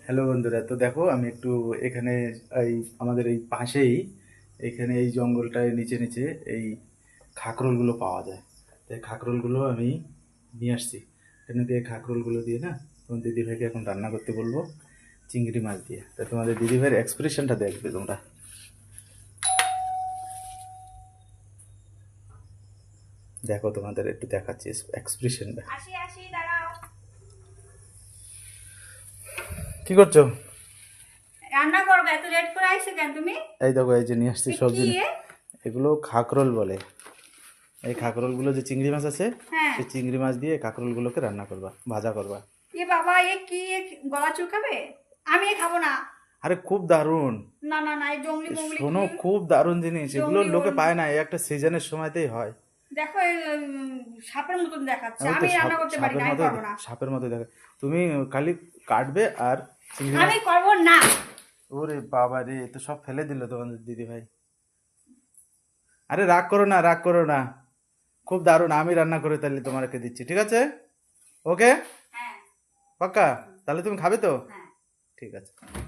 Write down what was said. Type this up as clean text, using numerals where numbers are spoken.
Hello বন্ধুরা, তো দেখো আমি একটু এখানে এই আমাদের এই পাশেই এখানে এই জঙ্গলটায় নিচে নিচে এই খাকরোলগুলো পাওয়া যায়। তাই খাকরোলগুলো আমি নিয়ে আসছি। এখানে দিয়ে খাকরোলগুলো দিয়ে না তোমার দিদিভাইকে এখন রান্না করতে বলবো চিংড়ি মাছ দিয়ে। তাই তোমাদের দিদিভাইয়ের এক্সপ্রেশনটা দেখবে তোমরা। দেখো তোমাদের একটু দেখাচ্ছি এক্সপ্রেশনটা। আসি আসি দাঁড়াও। কি করছো? রান্না করবে, এত লেট করে আইছো কেন তুমি? এই দেখো, এই যে নিয়ে আসছি এ কি সবজি। এ? এগুলো খাকরোল বলে। এই খাকরোলগুলো যে চিংড়ি মাছ আছে, হ্যাঁ। সেই চিংড়ি মাছ দিয়ে কাঁকরোলগুলোকে রান্না করবা, ভাজা করবা। এ বাবা, এ কি এ? গলা চুলকাবে। আমি এ খাবো না। আরে খুব দারুণ। না না না, এই জঙ্গলি মঙ্গলি শোনো, কি? খুব দারুণ জিনিস, এগুলো জঙ্গলি লোকে পায় না, এই একটা সিজনের সময়তেই হয়। দেখো সাপের মতন দেখাচ্ছে। ওই তো আমি রান্না করতে পারি সাপের না, আমি মতো, পারবো না। সাপের মতো দেখে। তুমি খালি কাটবে আর চিংড়ি মাছ। আমি করবো না। ওরে বাবা রে, এ তো সব ফেলে দিল তোমাদের দিদি ভাই। আরে রাগ করো না, রাগ করো না। খুব দারুণ, আমি রান্না করে তাহলে তোমাকে দিচ্ছি, ঠিক আছে? ওকে, হ্যাঁ পাক্কা? তাহলে তুমি খাবে তো? হ্যাঁ। ঠিক আছে।